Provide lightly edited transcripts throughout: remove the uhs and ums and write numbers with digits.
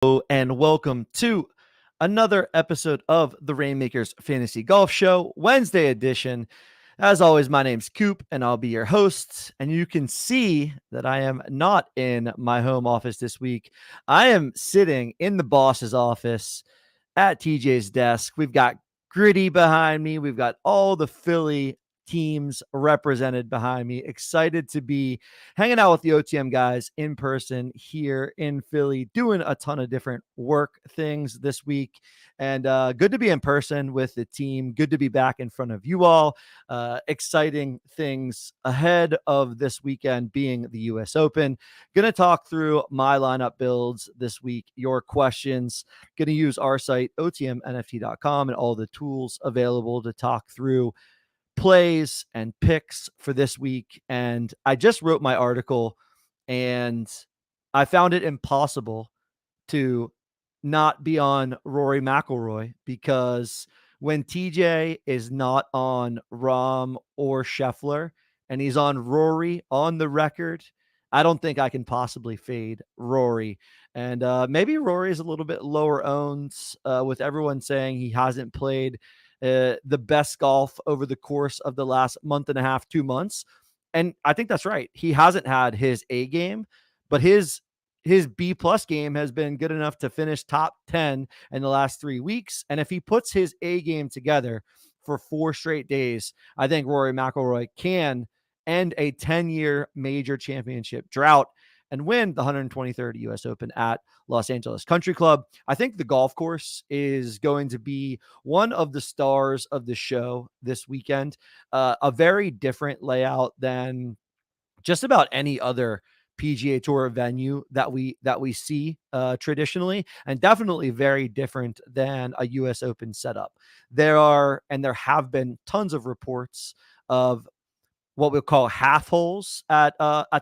And welcome to another episode of the Reignmakers Fantasy Golf Show, Wednesday edition. As always, my name's Cupe, and I'll be your host. And you can see that I am not in my home office this week. I am sitting in the boss's office at TJ's desk. We've got Gritty behind me. We've got all the Philly teams represented behind me. Excited to be hanging out with the OTM guys in person here in Philly, doing a ton of different work things this week. And good to be in person with the team. Good to be back in front of you all. Exciting things ahead of this weekend being the US Open. Going to talk through my lineup builds this week, your questions. Going to use our site, otmnft.com, and all the tools available to talk through plays and picks for this week. And I just wrote my article, and I found it impossible to not be on Rory McIlroy, because when TJ is not on Rahm or Scheffler and he's on Rory on the record, I don't think I can possibly fade Rory. And maybe Rory is a little bit lower owned, with everyone saying he hasn't played the best golf over the course of the last month and a half, 2 months. And I think that's right. He hasn't had his A game, but his B plus game has been good enough to finish top 10 in the last 3 weeks. And if he puts his A game together for 4 straight days, I think Rory McIlroy can end a 10-year major championship drought and win the 123rd US Open at Los Angeles Country Club. I think the golf course is going to be one of the stars of the show this weekend. A very different layout than just about any other PGA Tour venue that we see traditionally, and definitely very different than a US Open setup. There have been tons of reports of what we'll call half holes at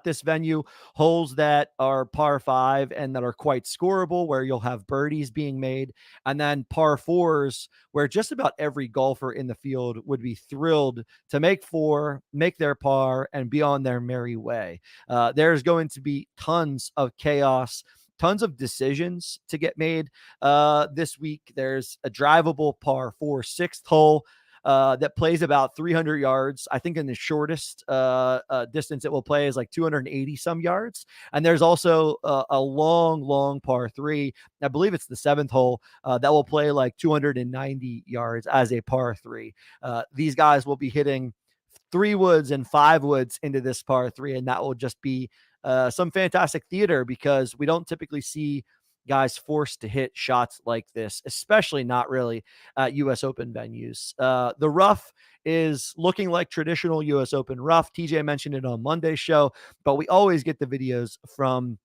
this venue, holes that are par 5 and that are quite scoreable, where you'll have birdies being made, and then par 4s where just about every golfer in the field would be thrilled to make 4, make their par, and be on their merry way. There's going to be tons of chaos, tons of decisions to get made this week. There's a drivable par 4 sixth hole that plays about 300 yards. I think in the shortest distance it will play is like 280 some yards. And there's also a long par 3. I believe it's the 7th hole that will play like 290 yards as a par 3. These guys will be hitting 3 woods and 5 woods into this par 3, and that will just be some fantastic theater, because we don't typically see guys forced to hit shots like this, especially not really at US Open venues. The rough is looking like traditional US Open rough. TJ mentioned it on Monday's show, but we always get the videos from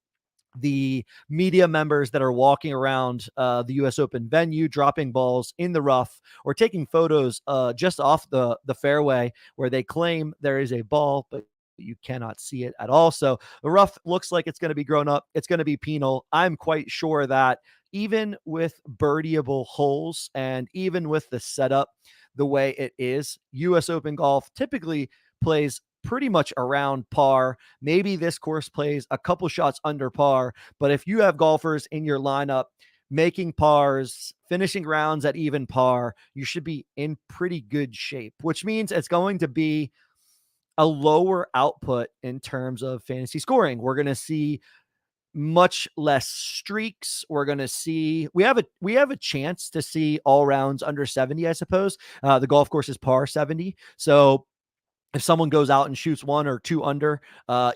the media members that are walking around the US Open venue, dropping balls in the rough or taking photos just off the fairway where they claim there is a ball, but you cannot see it at all. So the rough looks like it's going to be grown up. It's going to be penal. I'm quite sure that even with birdieable holes and even with the setup the way it is, US Open golf typically plays pretty much around par. Maybe this course plays a couple shots under par, but if you have golfers in your lineup making pars, finishing rounds at even par, you should be in pretty good shape, which means it's going to be a lower output in terms of fantasy scoring. We're going to see much less streaks. We're going to see, we have a chance to see all rounds under 70, I suppose. The golf course is par 70. So if someone goes out and shoots 1 or 2 under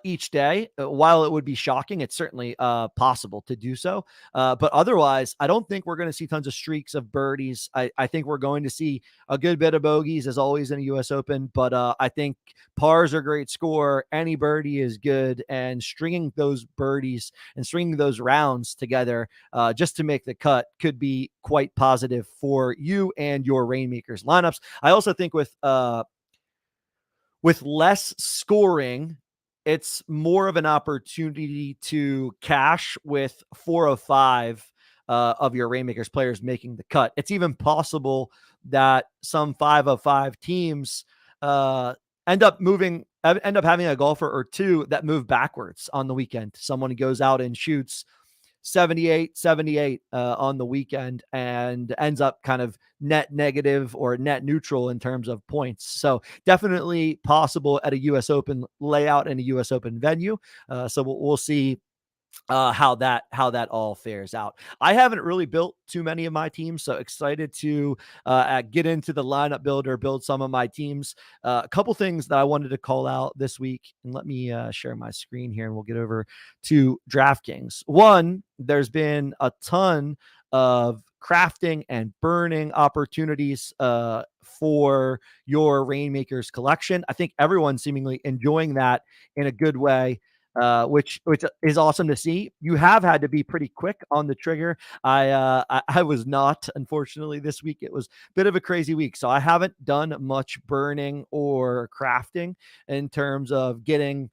each day, while it would be shocking, it's certainly possible to do so. But otherwise, I don't think we're going to see tons of streaks of birdies. I think we're going to see a good bit of bogeys, as always in a US Open. But I think pars are a great score. Any birdie is good. And stringing those birdies and stringing those rounds together just to make the cut could be quite positive for you and your Reignmakers lineups. I also think with less scoring, it's more of an opportunity to cash with 4 of 5 of your Reignmakers players making the cut. It's even possible that some 5 of 5 teams end up having a golfer or two that move backwards on the weekend. Someone goes out and shoots 78, 78 on the weekend, and ends up kind of net negative or net neutral in terms of points. So definitely possible at a US Open layout and a US Open venue. So we'll see how that all fares out. I haven't really built too many of my teams, so excited to get into the lineup builder, build some of my teams. A couple things that I wanted to call out this week, and let me share my screen here, and we'll get over to DraftKings. One, there's been a ton of crafting and burning opportunities for your Reignmakers collection. I think everyone's seemingly enjoying that in a good way, which is awesome to see. You have had to be pretty quick on the trigger. I was not, unfortunately, this week. It was a bit of a crazy week, so I haven't done much burning or crafting in terms of getting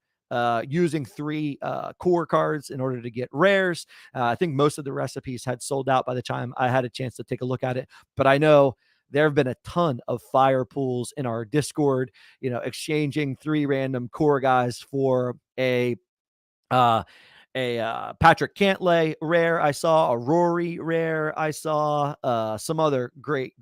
using three core cards in order to get rares. I think most of the recipes had sold out by the time I had a chance to take a look at it, but I know there have been a ton of fire pools in our Discord, exchanging three random core guys for uh, a Patrick Cantlay rare. I saw a Rory rare. I saw some other great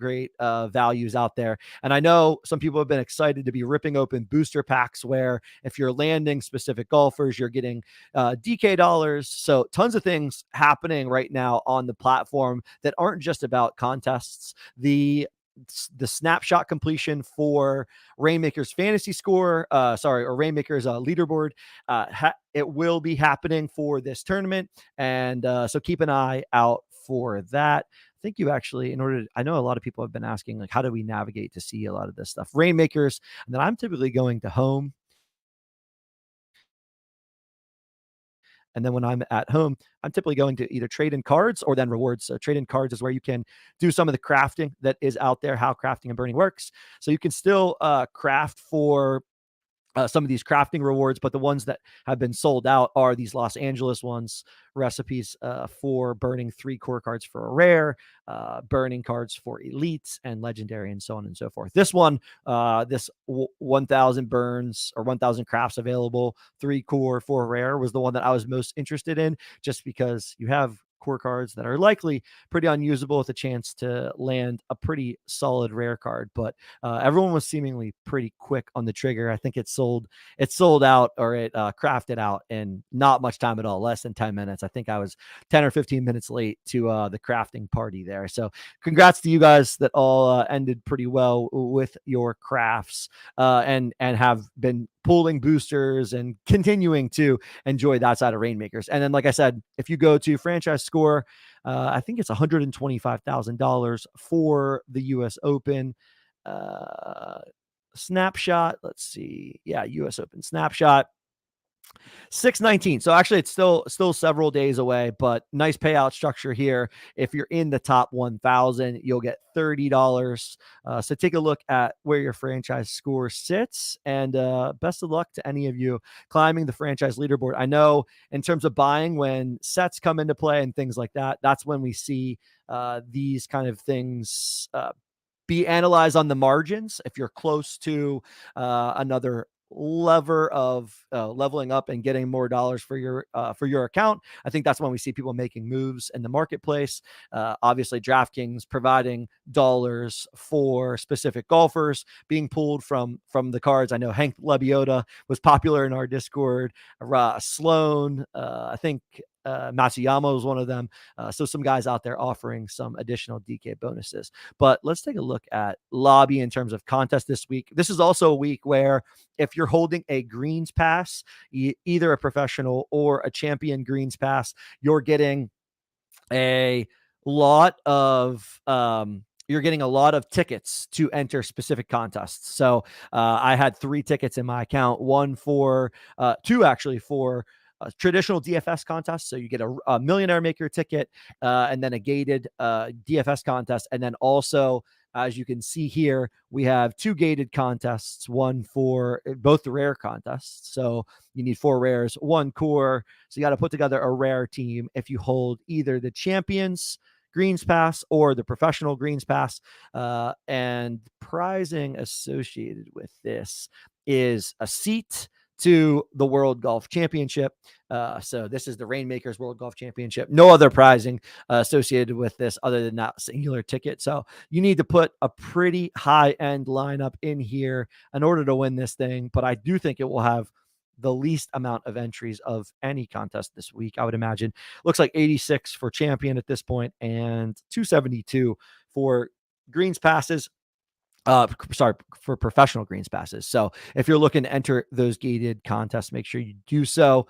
values out there. And I know some people have been excited to be ripping open booster packs where if you're landing specific golfers, you're getting DK dollars. So tons of things happening right now on the platform that aren't just about contests. The snapshot completion for Reignmakers fantasy score, or Reignmakers leaderboard, it will be happening for this tournament, and so keep an eye out for that. I think you actually, I know a lot of people have been asking, like, how do we navigate to see a lot of this stuff? Reignmakers, and then I'm typically going to home. And then when I'm at home, I'm typically going to either trade in cards or then rewards. So trade in cards is where you can do some of the crafting that is out there, how crafting and burning works. So you can still craft for some of these crafting rewards, but the ones that have been sold out are these Los Angeles ones, recipes for burning three core cards for a rare, burning cards for elites and legendary, and so on and so forth. This one, this 1,000 burns or 1,000 crafts available, three core, four rare, was the one that I was most interested in, just because you have core cards that are likely pretty unusable with a chance to land a pretty solid rare card. But everyone was seemingly pretty quick on the trigger. I think it sold out, or it crafted out in not much time at all, less than 10 minutes. I think I was 10 or 15 minutes late to the crafting party there. So congrats to you guys that all ended pretty well with your crafts, and have been pulling boosters and continuing to enjoy that side of Reignmakers. And then, like I said, if you go to franchise score, I think it's $125,000 for the US Open snapshot. Let's see. Yeah, US Open snapshot. 619. So actually it's still several days away, but nice payout structure here. If you're in the top 1,000, you'll get $30. So take a look at where your franchise score sits, and best of luck to any of you climbing the franchise leaderboard. I know in terms of buying, when sets come into play and things like that, that's when we see these kind of things be analyzed on the margins. If you're close to another lever of leveling up and getting more dollars for your account, I think that's when we see people making moves in the marketplace. Obviously, DraftKings providing dollars for specific golfers being pulled from the cards. I know Hank Lebiota was popular in our Discord. Sloan, I think Matsuyama was one of them. So some guys out there offering some additional DK bonuses. But let's take a look at lobby in terms of contest this week. This is also a week where if you're holding a greens pass, either a professional or a champion greens pass, you're getting a lot of tickets to enter specific contests. So I had 3 tickets in my account, two actually for traditional DFS contests. So you get a Millionaire Maker ticket, and then a gated DFS contest. And then also, as you can see here, we have 2 gated contests, one for both the rare contests. So you need 4 rares, 1 core. So you got to put together a rare team if you hold either the Champions Greens Pass or the Professional Greens Pass. And pricing associated with this is a seat to the World Golf Championship. So this is the Reignmakers World Golf Championship. No other prizing associated with this other than that singular ticket. So you need to put a pretty high end lineup in here in order to win this thing. But I do think it will have the least amount of entries of any contest this week, I would imagine. Looks like 86 for champion at this point and 272 for greens passes. Sorry, for professional greens passes. So if you're looking to enter those gated contests, make sure you do so.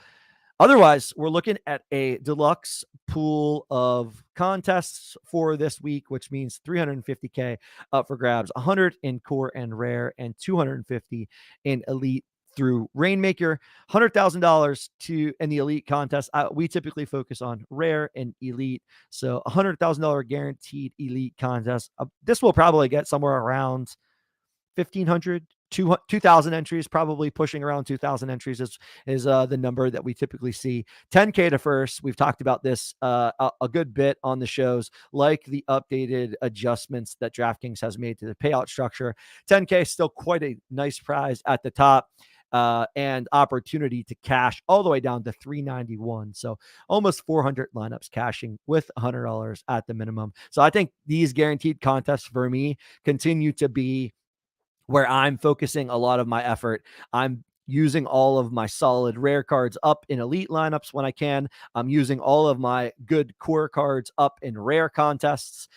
Otherwise, we're looking at a deluxe pool of contests for this week, which means 350K up for grabs, 100 in core and rare, and 250 in elite through Reignmaker. $100,000 to in the elite contest. We typically focus on rare and elite. So $100,000 guaranteed elite contest. This will probably get somewhere around 1,500, 2,000 entries, probably pushing around 2,000 entries is the number that we typically see. 10K to first. We've talked about this a good bit on the shows, like the updated adjustments that DraftKings has made to the payout structure. 10K is still quite a nice prize at the top. And opportunity to cash all the way down to 391. So almost 400 lineups cashing with $100 at the minimum. So I think these guaranteed contests for me continue to be where I'm focusing a lot of my effort. I'm using all of my solid rare cards up in elite lineups when I can. I'm using all of my good core cards up in rare contests.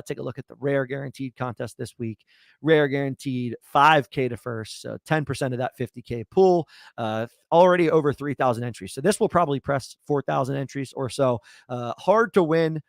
Take a look at the rare guaranteed contest this week. Rare guaranteed 5K to first, so 10% of that 50K pool, already over 3,000 entries. So this will probably press 4,000 entries or so. Hard to win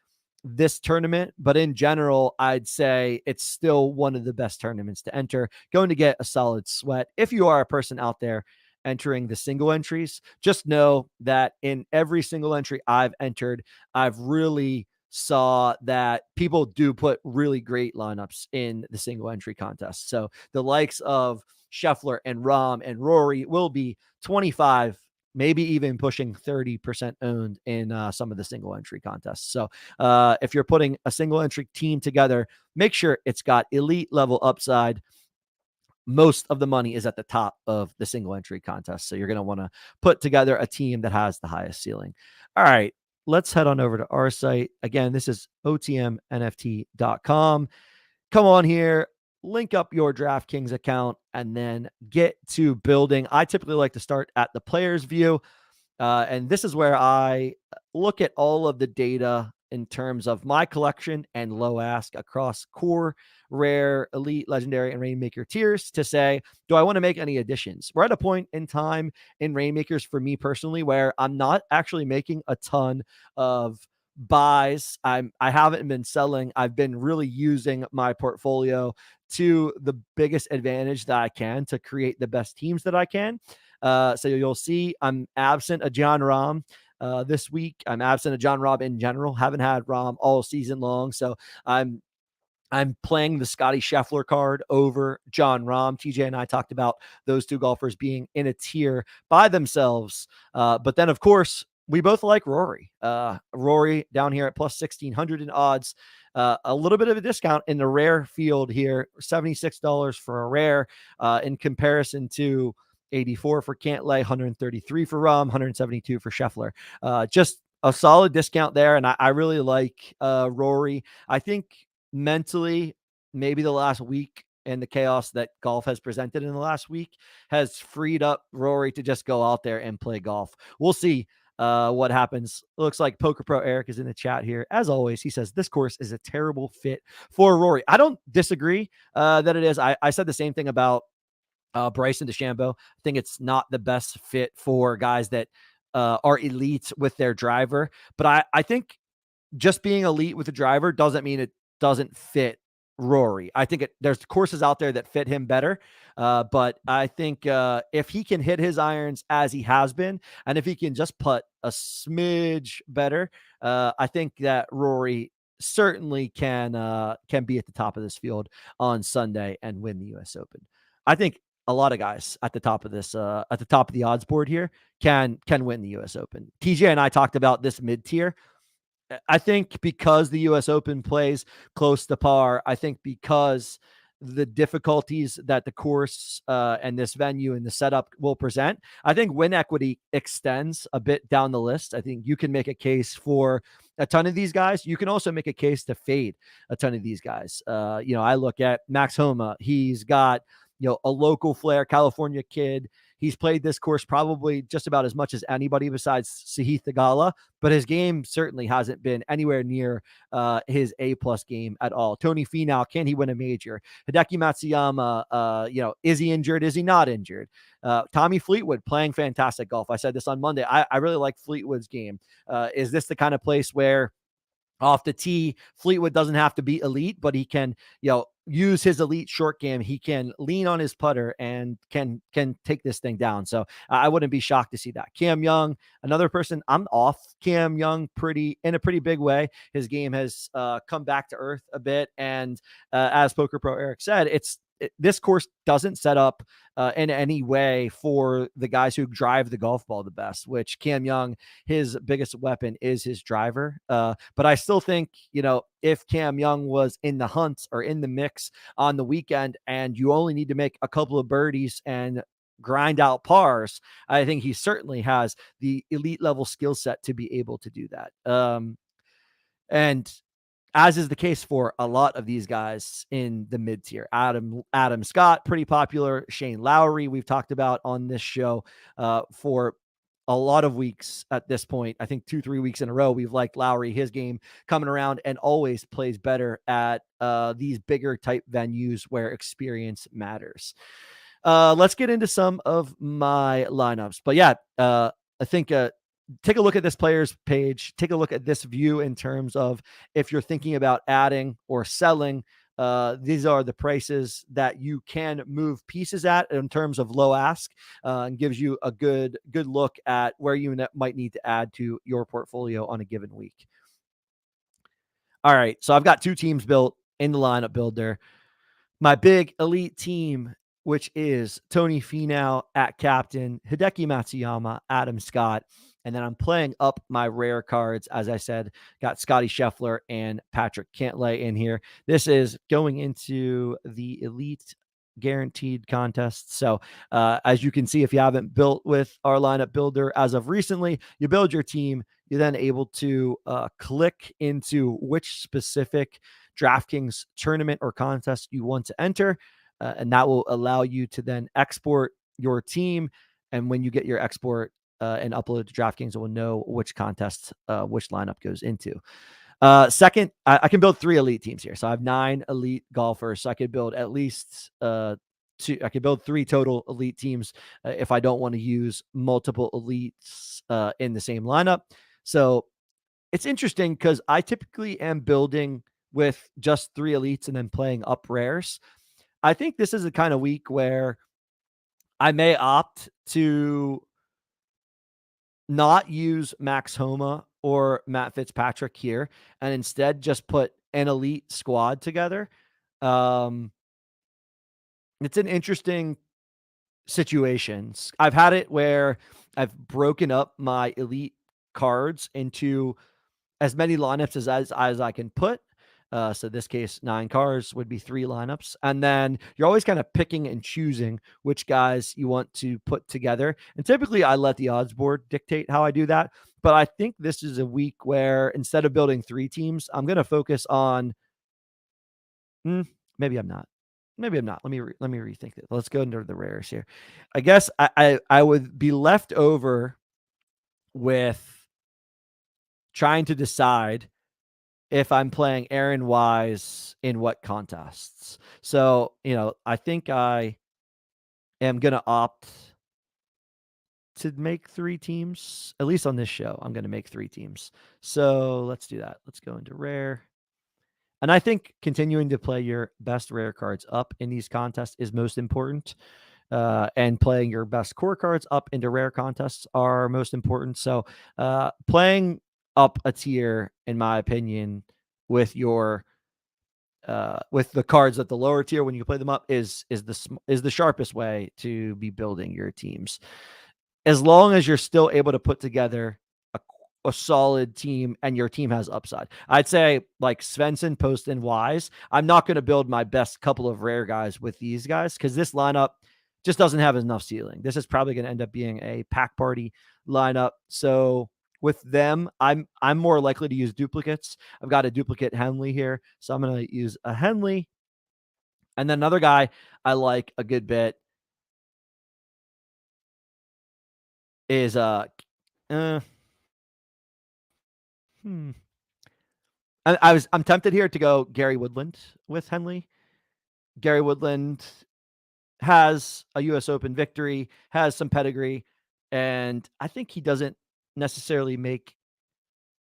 this tournament, but in general, I'd say it's still one of the best tournaments to enter. Going to get a solid sweat. If you are a person out there entering the single entries, just know that in every single entry I've entered, I've really saw that people do put really great lineups in the single entry contest. So the likes of Scheffler and Rahm and Rory will be 25, maybe even pushing 30% owned in some of the single entry contests. So if you're putting a single entry team together, make sure it's got elite level upside. Most of the money is at the top of the single entry contest. So you're going to want to put together a team that has the highest ceiling. All right, let's head on over to our site. Again, this is otmnft.com. Come on here, link up your DraftKings account, and then get to building. I typically like to start at the player's view. And this is where I look at all of the data in terms of my collection and low ask across core, rare, elite, legendary, and Reignmaker tiers to say, do I want to make any additions? We're at a point in time in Reignmakers for me personally where I'm not actually making a ton of buys. I haven't been selling. I've been really using my portfolio to the biggest advantage that I can to create the best teams that I can. So you'll see I'm absent of John Rahm this week. I'm absent of John Rahm in general. Haven't had Rahm all season long. So I'm playing the Scotty Scheffler card over John Rahm. TJ and I talked about those two golfers being in a tier by themselves. But then, of course, we both like Rory. Rory down here at plus 1,600 in odds. A little bit of a discount in the rare field here, $76 for a rare in comparison to 84 for Cantlay, 133 for Rahm, 172 for Scheffler. Just a solid discount there. And I really like Rory. I think mentally, maybe the last week and the chaos that golf has presented in the last week has freed up Rory to just go out there and play golf. We'll see what happens. Looks like Poker Pro Eric is in the chat here. As always, he says this course is a terrible fit for Rory. I don't disagree that it is. I said the same thing about Bryson DeChambeau. I think it's not the best fit for guys that are elite with their driver. But I think just being elite with the driver doesn't mean it doesn't fit Rory. I think there's courses out there that fit him better. But I think if he can hit his irons as he has been, and if he can just putt a smidge better, I think that Rory certainly can be at the top of this field on Sunday and win the U.S. Open. I think a lot of guys at the top of this, at the top of the odds board here can win the U.S. Open. TJ and I talked about this mid-tier. I think because the U.S. Open plays close to par, I think because the difficulties that the course and this venue and the setup will present, I think win equity extends a bit down the list. I think you can make a case for a ton of these guys. You can also make a case to fade a ton of these guys. I look at Max Homa. He's got, a local flair, California kid. He's played this course probably just about as much as anybody besides Sahith Theegala, but his game certainly hasn't been anywhere near his A-plus game at all. Tony Finau, can he win a major? Hideki Matsuyama, is he injured? Is he not injured? Tommy Fleetwood playing fantastic golf. I said this on Monday. I really like Fleetwood's game. Is this the kind of place where off the tee, Fleetwood doesn't have to be elite, but he can, use his elite short game. He can lean on his putter and can take this thing down. So I wouldn't be shocked to see that. Cam Young, another person, I'm off Cam Young in a pretty big way. His game has come back to earth a bit. And as Poker Pro Eric said, this course doesn't set up in any way for the guys who drive the golf ball the best, which Cam Young, his biggest weapon is his driver. But I still think, if Cam Young was in the hunt or in the mix on the weekend and you only need to make a couple of birdies and grind out pars, I think he certainly has the elite level skill set to be able to do that. And as is the case for a lot of these guys in the mid tier. Adam Scott, pretty popular. Shane Lowry, we've talked about on this show for a lot of weeks at this point. I think 2-3 weeks in a row, we've liked Lowry, his game coming around, and always plays better at these bigger type venues where experience matters. Let's get into some of my lineups. But yeah, I think take a look at this player's page. Take a look at this view in terms of if you're thinking about adding or selling. These are the prices that you can move pieces at in terms of low ask, and gives you a good look at where you might need to add to your portfolio on a given week. All right, so I've got 2 teams built in the lineup builder. My big elite team, which is Tony Finau at captain, Hideki Matsuyama, Adam Scott. And then I'm playing up my rare cards. As I said, got Scotty Scheffler and Patrick Cantlay in here. This is going into the elite guaranteed contest. So as you can see, if you haven't built with our lineup builder as of recently, you build your team. You're then able to click into which specific DraftKings tournament or contest you want to enter. And that will allow you to then export your team. And when you get your export and upload it to DraftKings, it will know which contest, which lineup goes into. Second, I can build 3 elite teams here. So I have 9 elite golfers. So I could build at least 2. I could build 3 total elite teams if I don't want to use multiple elites in the same lineup. So it's interesting because I typically am building with just 3 elites and then playing up rares. I think this is the kind of week where I may opt to not use Max Homa or Matt Fitzpatrick here and instead just put an elite squad together. It's an interesting situation. I've had it where I've broken up my elite cards into as many lineups as I can put. So this case, 9 cards would be 3 lineups. And then you're always kind of picking and choosing which guys you want to put together. And typically I let the odds board dictate how I do that. But I think this is a week where instead of building 3 teams, I'm going to focus on, maybe I'm not. Maybe I'm not. Let me rethink it. Let's go into the rares here. I guess I would be left over with trying to decide if I'm playing Aaron Wise in what contests. So, I think I am going to opt to make 3 teams, at least on this show. I'm going to make 3 teams. So let's do that. Let's go into rare. And I think continuing to play your best rare cards up in these contests is most important. And playing your best core cards up into rare contests are most important. So playing up a tier, in my opinion, with your with the cards at the lower tier when you play them up is the sharpest way to be building your teams. As long as you're still able to put together a solid team and your team has upside. I'd say like Svensson, Post, and Wise. I'm not going to build my best couple of rare guys with these guys because this lineup just doesn't have enough ceiling. This is probably going to end up being a pack party lineup. So with them, I'm more likely to use duplicates. I've got a duplicate Henley here, so I'm going to use a Henley. And then another guy I like a good bit is uh hmm. I'm tempted here to go Gary Woodland with Henley. Gary Woodland has a US Open victory, has some pedigree, and I think he doesn't necessarily make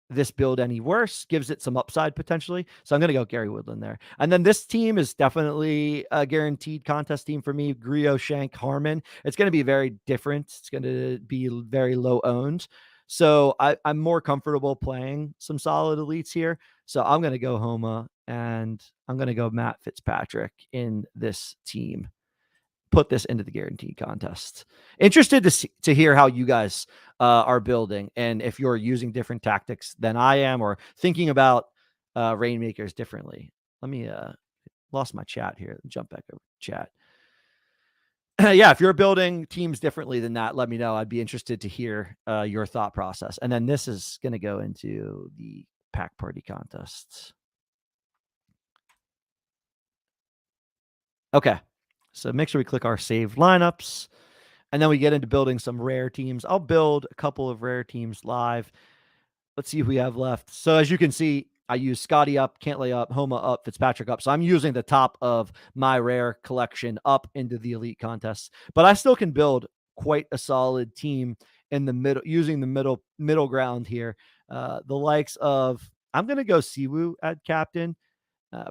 this build any worse, gives it some upside potentially. So I'm going to go Gary Woodland there. And then this team is definitely a guaranteed contest team for me. Griot, Shank, Harmon. It's going to be very different. It's going to be very low owned. So I'm more comfortable playing some solid elites here. So I'm going to go Homa and I'm going to go Matt Fitzpatrick in this team. Put this into the guaranteed contest. Interested to hear how you guys are building and if you're using different tactics than I am or thinking about Reignmakers differently. Let me lost my chat here. Jump back over to chat. Yeah, if you're building teams differently than that, let me know. I'd be interested to hear your thought process. And then this is going to go into the pack party contests. Okay. So make sure we click our saved lineups. And then we get into building some rare teams. I'll build a couple of rare teams live. Let's see who we have left. So as you can see, I use Scotty up, Cantlay up, Homa up, Fitzpatrick up. So I'm using the top of my rare collection up into the elite contests. But I still can build quite a solid team in the middle, using the middle ground here. The likes of I'm going to go Siwoo at captain.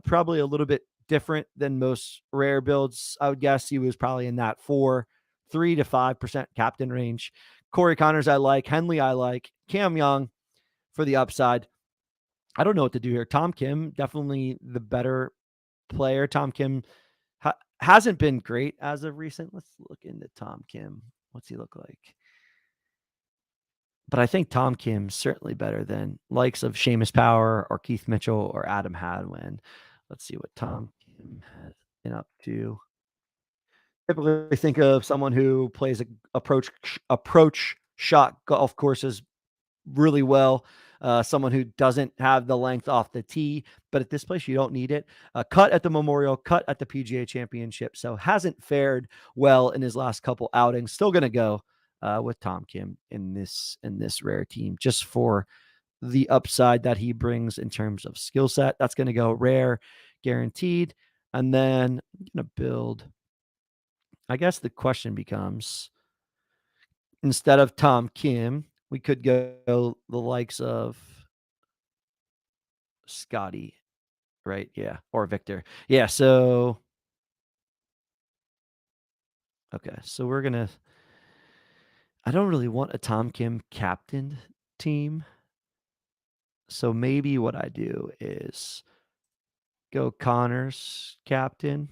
Probably a little bit different than most rare builds. I would guess he was probably in that 3 to 5% captain range. Corey Connors, I like. Henley, I like. Cam Young for the upside. I don't know what to do here. Tom Kim, definitely the better player. Tom Kim hasn't been great as of recent. Let's look into Tom Kim. What's he look like? But I think Tom Kim's certainly better than likes of Seamus Power or Keith Mitchell or Adam Hadwin. Let's see what Tom Kim has been up to. Typically think of someone who plays a approach shot golf courses really well. Someone who doesn't have the length off the tee, but at this place you don't need it. Cut at the Memorial, cut at the PGA Championship, so hasn't fared well in his last couple outings. Still going to go with Tom Kim in this rare team just for the upside that he brings in terms of skill set. That's going to go rare, guaranteed, and then I'm going to build. I guess the question becomes instead of Tom Kim, we could go the likes of Scotty, right? Yeah. Or Victor. Yeah. So, okay. So we're going to, I don't really want a Tom Kim captained team. So maybe what I do is go Connors captain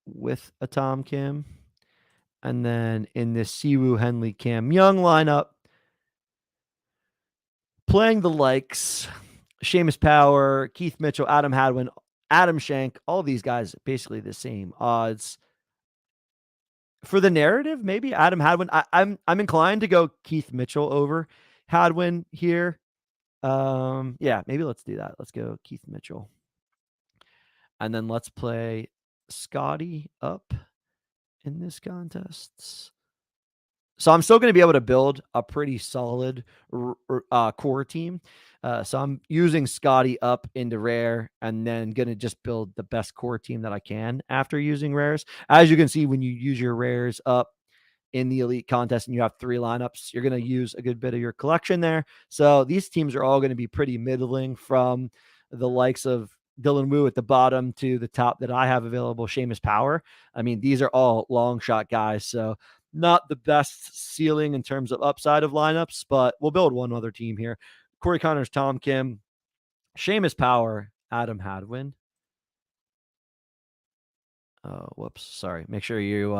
with a Tom Kim. And then in this Siwoo Henley Cam Young lineup, playing the likes Seamus Power, Keith Mitchell, Adam Hadwin, Adam Shank, all these guys basically the same odds. For the narrative, maybe Adam Hadwin. I'm inclined to go Keith Mitchell over Hadwin here. Yeah, maybe let's do that. Let's go Keith Mitchell. And then let's play Scotty up in this contest. So I'm still going to be able to build a pretty solid core team. So I'm using Scotty up into rare and then going to just build the best core team that I can after using rares. As you can see, when you use your rares up in the elite contest and you have 3 lineups, you're going to use a good bit of your collection there. So these teams are all going to be pretty middling from the likes of Dylan Wu at the bottom to the top that I have available, Seamus Power. I mean, these are all long shot guys. So not the best ceiling in terms of upside of lineups, but we'll build one other team here. Corey Connors, Tom Kim, Seamus Power, Adam Hadwin. Oh, whoops. Sorry. Make sure you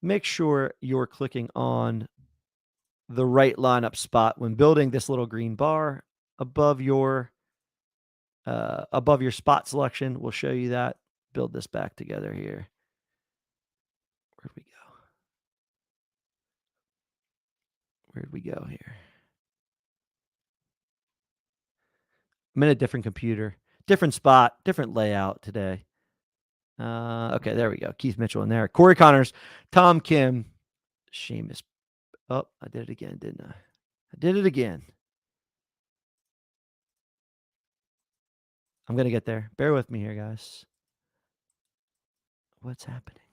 make sure you're clicking on the right lineup spot when building this little green bar above your spot selection. We'll show you that. Build this back together here. Where'd we go? Where'd we go here? I'm in a different computer, different spot, different layout today. Okay, there we go. Keith Mitchell in there. Corey Connors, Tom Kim, Seamus. Oh, I did it again, didn't I? I did it again. I'm going to get there. Bear with me here, guys. What's happening?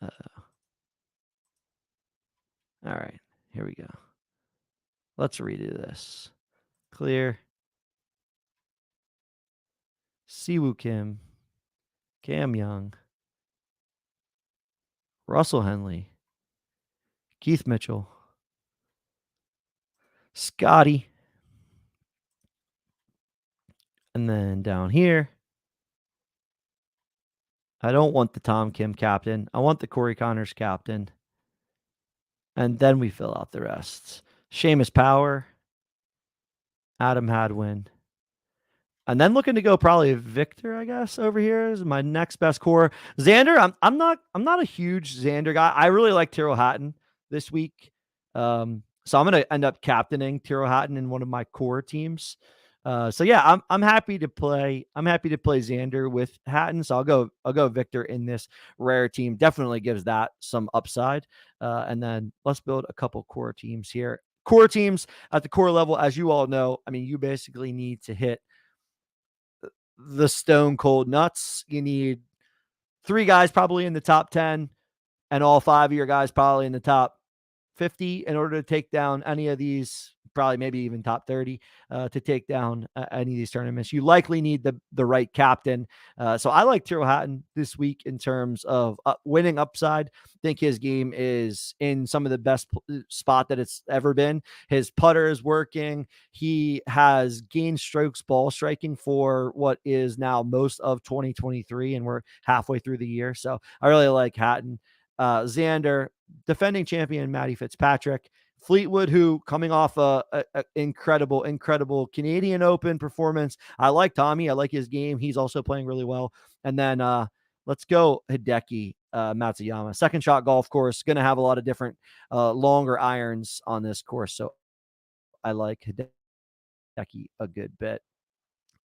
Uh-oh. All right, here we go. Let's redo this. Clear. Siwoo Kim, Cam Young, Russell Henley, Keith Mitchell, Scotty, and then down here, I don't want the Tom Kim captain. I want the Corey Connors captain. And then we fill out the rest. Seamus Power, Adam Hadwin, and then looking to go probably Victor, I guess, over here is my next best core. Xander, I'm not a huge Xander guy. I really like Tyrrell Hatton this week. So I'm gonna end up captaining Tyrrell Hatton in one of my core teams. So yeah, I'm happy to play. I'm happy to play Xander with Hatton. So I'll go Victor in this rare team. Definitely gives that some upside. And then let's build a couple core teams here. Core teams at the core level, as you all know, I mean, you basically need to hit the stone cold nuts. You need 3 guys probably in the top 10, and all 5 of your guys probably in the top 50 in order to take down any of these, probably maybe even top 30 to take down any of these tournaments. You likely need the right captain. So I like Tyrrell Hatton this week in terms of winning upside. I think his game is in some of the best spot that it's ever been. His putter is working. He has gained strokes ball striking for what is now most of 2023, and we're halfway through the year. So I really like Hatton. Xander, defending champion Matty Fitzpatrick, Fleetwood, who coming off a incredible Canadian Open performance. I like Tommy. I like his game. He's also playing really well. And then let's go Hideki Matsuyama. Second shot golf course. Going to have a lot of different longer irons on this course. So I like Hideki a good bit.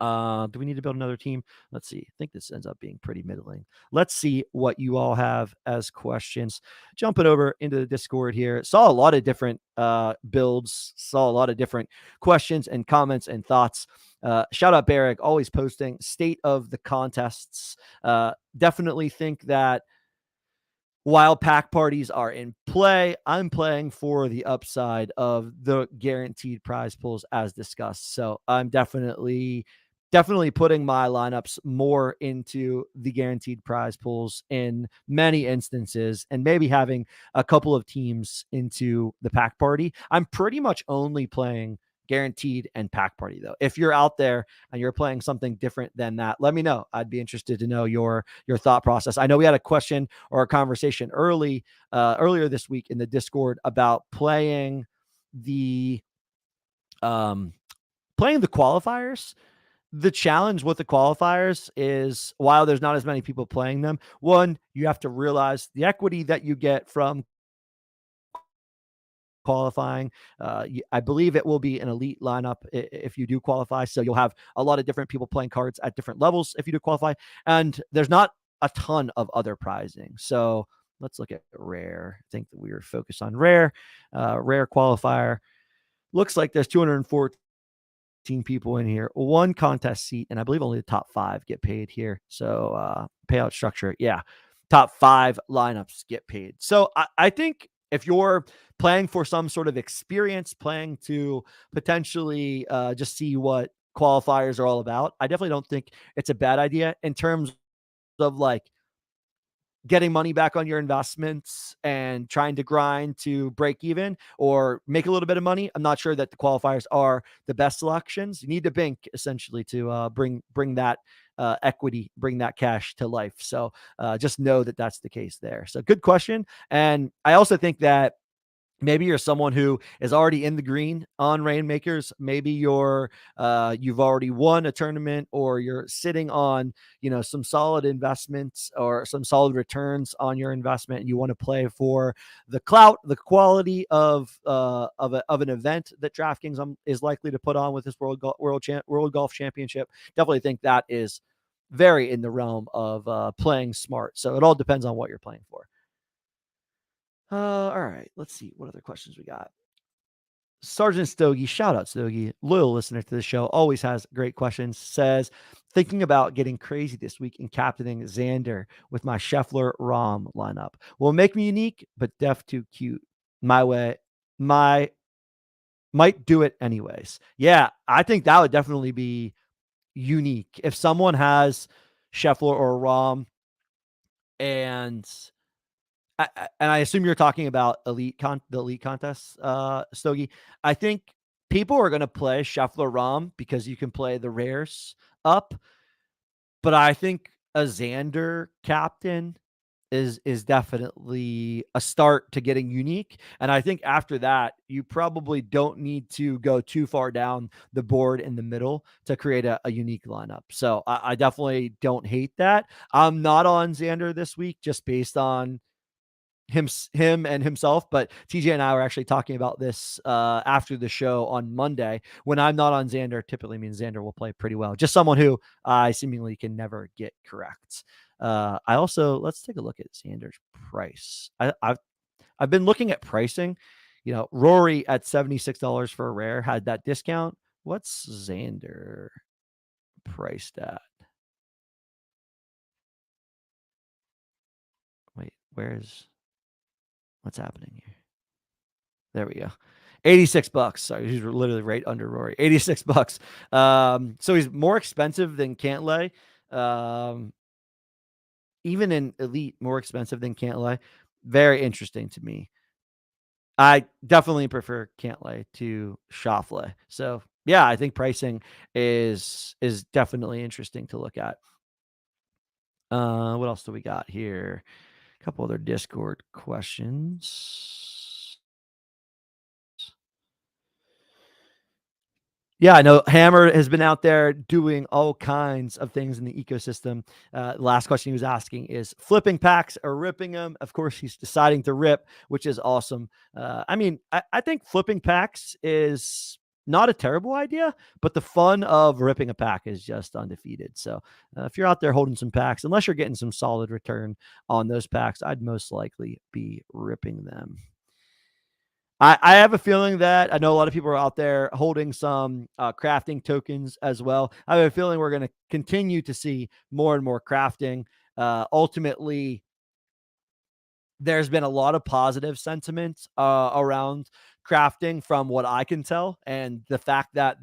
Do we need to build another team? Let's see. I think this ends up being pretty middling. Let's see what you all have as questions. Jumping over into the Discord here. Saw a lot of different builds, saw a lot of different questions and comments and thoughts. Shout out Barrick, always posting state of the contests. Definitely think that while pack parties are in play, I'm playing for the upside of the guaranteed prize pools as discussed. So I'm definitely putting my lineups more into the guaranteed prize pools in many instances, and maybe having a couple of teams into the pack party. I'm pretty much only playing guaranteed and pack party though. If you're out there and you're playing something different than that, let me know. I'd be interested to know your thought process. I know we had a question or a conversation earlier this week in the Discord about playing the qualifiers. The challenge with the qualifiers is, while there's not as many people playing them, one, you have to realize the equity that you get from qualifying. I believe it will be an elite lineup if you do qualify. So you'll have a lot of different people playing cards at different levels if you do qualify. And there's not a ton of other prizing. So let's look at rare. I think that we were focused on rare. Rare qualifier. Looks like there's 214 people in here, 1 contest seat, and I believe only the top 5 get paid here. So payout structure, yeah, top 5 lineups get paid. So I think if you're playing for some sort of experience, playing to potentially just see what qualifiers are all about, I definitely don't think it's a bad idea in terms of like getting money back on your investments and trying to grind to break even or make a little bit of money, I'm not sure that the qualifiers are the best selections. You need to bank essentially to bring that equity, bring that cash to life. So just know that that's the case there. So good question. And I also think that maybe you're someone who is already in the green on Reignmakers. Maybe you've already won a tournament, or you're sitting on some solid investments or some solid returns on your investment, and you want to play for the clout, the quality of an event that DraftKings is likely to put on with this World Golf Championship. Definitely think that is very in the realm of playing smart. So it all depends on what you're playing for. All right, let's see what other questions we got. Sergeant Stogie, shout out Stogie, loyal listener to the show, always has great questions. Says, thinking about getting crazy this week and captaining Xander with my Scheffler Rom lineup. Will make me unique, but def too cute. My way, my might do it anyways. Yeah, I think that would definitely be unique if someone has Scheffler or Rom and and I assume you're talking about the elite contests, Stogie. I think people are going to play Scheffler Rom because you can play the rares up, but I think a Xander captain is definitely a start to getting unique. And I think after that, you probably don't need to go too far down the board in the middle to create a unique lineup. So I definitely don't hate that. I'm not on Xander this week just based on him and himself, but TJ and I were actually talking about this after the show on Monday. When I'm not on Xander, typically means Xander will play pretty well. Just someone who I seemingly can never get correct. I also, let's take a look at Xander's price. I've been looking at pricing. Rory at $76 for a rare had that discount. What's Xander priced at? Wait, what's happening here? There we go. $86. Sorry, he's literally right under Rory. $86. So he's more expensive than Cantlay. Even in elite, more expensive than Cantlay. Very interesting to me. I definitely prefer Cantlay to Schauffele. So yeah, I think pricing is definitely interesting to look at. What else do we got here? A couple other Discord questions. Yeah, I know Hammer has been out there doing all kinds of things in the ecosystem. Last question he was asking is flipping packs or ripping them. Of course, he's deciding to rip, which is awesome. I think flipping packs is not a terrible idea, but the fun of ripping a pack is just undefeated. So if you're out there holding some packs, unless you're getting some solid return on those packs, I'd most likely be ripping them. I have a feeling that I know a lot of people are out there holding some crafting tokens as well. I have a feeling we're going to continue to see more and more crafting. Ultimately, there's been a lot of positive sentiment around crafting from what I can tell. And the fact that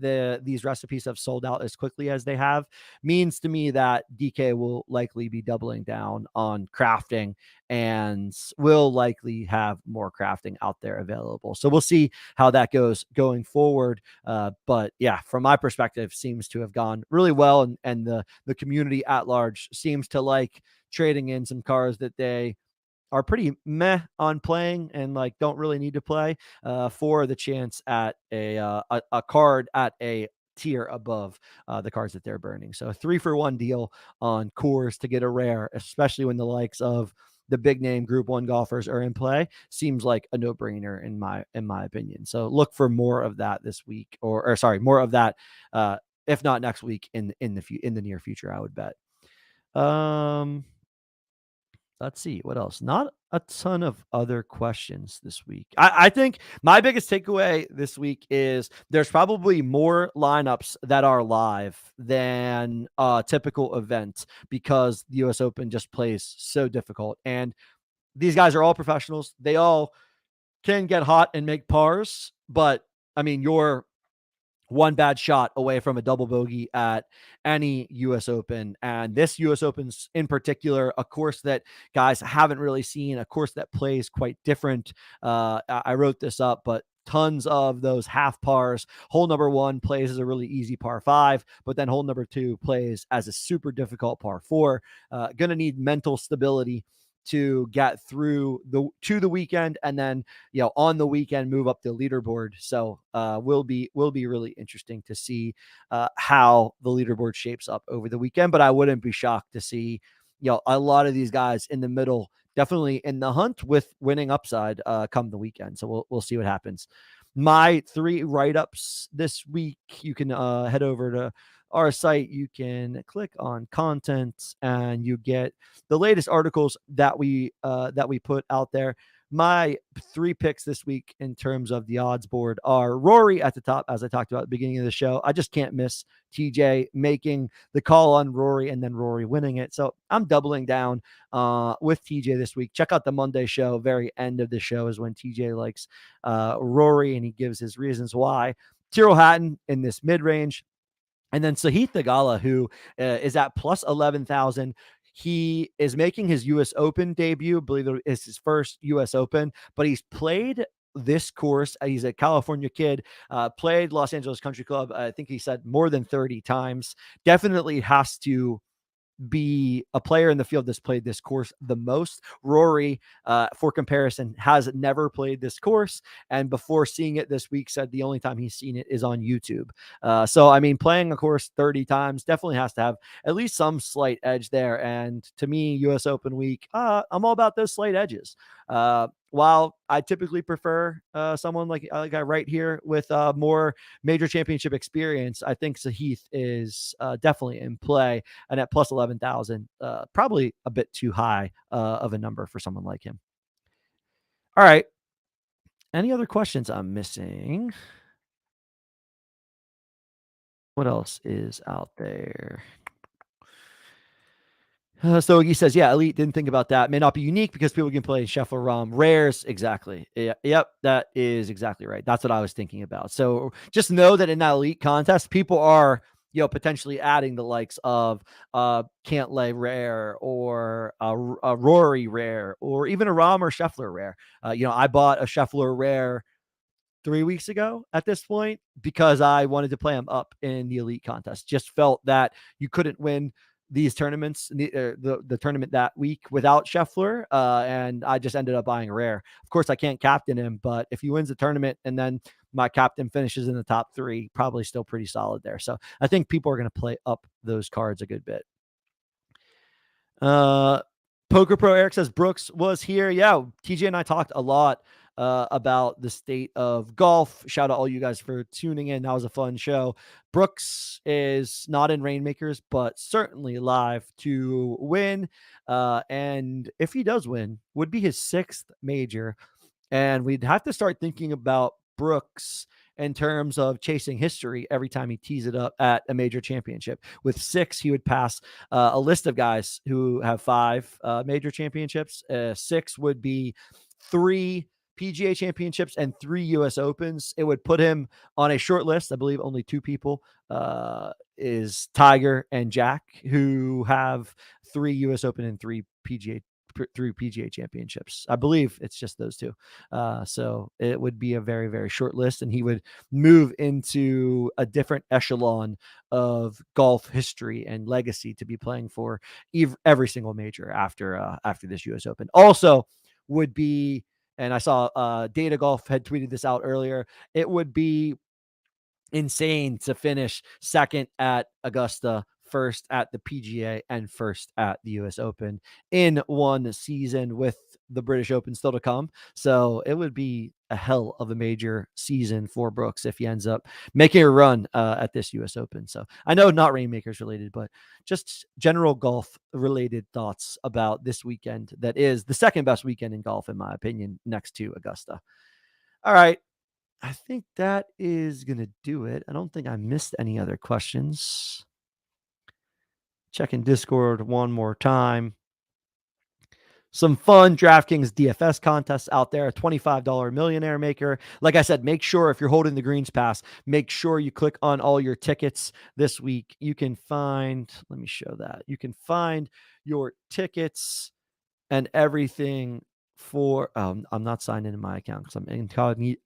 these recipes have sold out as quickly as they have means to me that DK will likely be doubling down on crafting and will likely have more crafting out there available. So we'll see how that goes going forward. But yeah, from my perspective, seems to have gone really well. And the community at large seems to like trading in some cars that they are pretty meh on playing and like don't really need to play for the chance at a card at a tier above the cards that they're burning. So a 3-for-1 deal on cores to get a rare, especially when the likes of the big name Group 1 golfers are in play, seems like a no-brainer in my opinion. So look for more of that this week, or sorry, more of that if not next week in the near future, I would bet. Let's see what else. Not a ton of other questions this week. I think my biggest takeaway this week is there's probably more lineups that are live than a typical event because the US Open just plays so difficult. And these guys are all professionals. They all can get hot and make pars. But I mean, your one bad shot away from a double bogey at any US Open. And this US Open's in particular, a course that guys haven't really seen, a course that plays quite different. I wrote this up, but tons of those half pars. Hole number one plays as a really easy par five, but then hole number two plays as a super difficult par four. Going to need mental stability to get through the weekend, and then on the weekend move up the leaderboard. So will be really interesting to see how the leaderboard shapes up over the weekend. But I wouldn't be shocked to see a lot of these guys in the middle, definitely in the hunt with winning upside come the weekend. So we'll see what happens. My 3 write-ups this week, you can head over to our site. You can click on content and you get the latest articles that we put out there. My 3 picks this week in terms of the odds board are Rory at the top, as I talked about at the beginning of the show. I just can't miss TJ making the call on Rory and then Rory winning it. So I'm doubling down with TJ this week. Check out the Monday show. Very end of the show is when TJ likes Rory and he gives his reasons why. Tyrrell Hatton in this mid range. And then Sahith Theegala, who is at plus 11,000. He is making his U.S. Open debut. I believe it is his first U.S. Open, but he's played this course. He's a California kid, played Los Angeles Country Club. I think he said more than 30 times. Definitely has to be a player in the field that's played this course the most. Rory, for comparison, has never played this course, and before seeing it this week, said the only time he's seen it is on YouTube. So, I mean, playing a course 30 times definitely has to have at least some slight edge there. And to me, U.S. Open week, I'm all about those slight edges. While I typically prefer someone like I write here with more major championship experience, I think Sahith is definitely in play, and at plus 11,000, probably a bit too high of a number for someone like him. All right. Any other questions I'm missing? What else is out there? So he says, yeah, Elite didn't think about that. May not be unique because people can play Shuffle ROM. Rares, exactly. Yeah, yep, that is exactly right. That's what I was thinking about. So just know that in that Elite contest, people are, potentially adding the likes of Cantlay Rare or a Rory Rare or even a Rom or Scheffler Rare. I bought a Scheffler Rare 3 weeks ago at this point because I wanted to play him up in the Elite contest. Just felt that you couldn't win these tournaments, the tournament that week without Scheffler, and I just ended up buying a rare. Of course, I can't captain him, but if he wins the tournament and then my captain finishes in the top 3, probably still pretty solid there. So I think people are going to play up those cards a good bit. Poker Pro Eric says Brooks was here. Yeah, TJ and I talked a lot about the state of golf. Shout out all you guys for tuning in. That was a fun show. Brooks is not in Reignmakers, but certainly live to win. And if he does win, would be his 6th major. And we'd have to start thinking about Brooks in terms of chasing history every time he tees it up at a major championship. With 6, he would pass a list of guys who have 5 major championships. 6 would be 3 PGA championships and 3 US Opens. It would put him on a short list. I believe only 2 people is Tiger and Jack, who have 3 US Open and 3 PGA championships. I believe it's just those 2. So it would be a very, very short list, and he would move into a different echelon of golf history and legacy to be playing for every single major after this US Open. Also would be, and I saw Data Golf had tweeted this out earlier, it would be insane to finish 2nd at Augusta, 1st at the PGA, and 1st at the US Open in one season, with the British Open still to come. So it would be a hell of a major season for Brooks if he ends up making a run at this US Open. So I know not Rainmakers related, but just general golf related thoughts about this weekend. That is the 2nd best weekend in golf, in my opinion, next to Augusta. All right. I think that is going to do it. I don't think I missed any other questions. Checking Discord one more time. some fun DraftKings DFS contests out there, a $25 millionaire maker. Like I said, make sure if you're holding the Greens Pass, make sure you click on all your tickets this week. You can find, let me show that. You can find your tickets and everything for I'm not signed into my account because I'm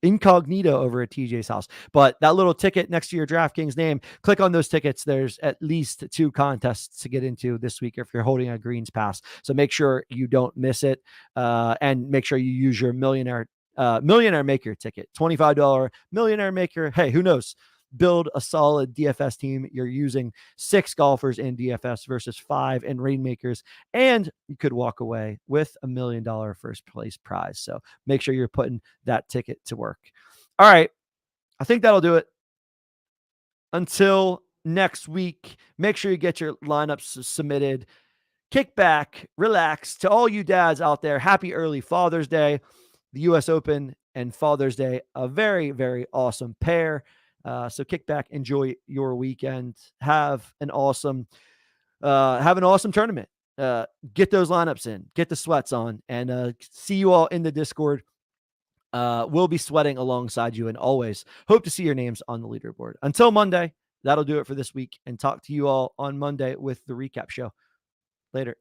incognito over at TJ's house. But that little ticket next to your DraftKings name, click on those tickets. There's at least 2 contests to get into this week if you're holding a Greens Pass. So make sure you don't miss it, and make sure you use your millionaire maker ticket. $25 millionaire maker. Hey, who knows? Build a solid DFS team. You're using 6 golfers in DFS versus 5 in Reignmakers, and you could walk away with $1 million first place prize. So make sure you're putting that ticket to work. All right. I think that'll do it. Until next week, make sure you get your lineups submitted. Kick back, relax. To all you dads out there, happy early Father's Day. The U.S. Open and Father's Day, a very, very awesome pair. So kick back, enjoy your weekend, have an awesome tournament. Get those lineups in, get the sweats on, and see you all in the Discord. We'll be sweating alongside you, and always hope to see your names on the leaderboard. Until Monday, that'll do it for this week, and talk to you all on Monday with the recap show. Later.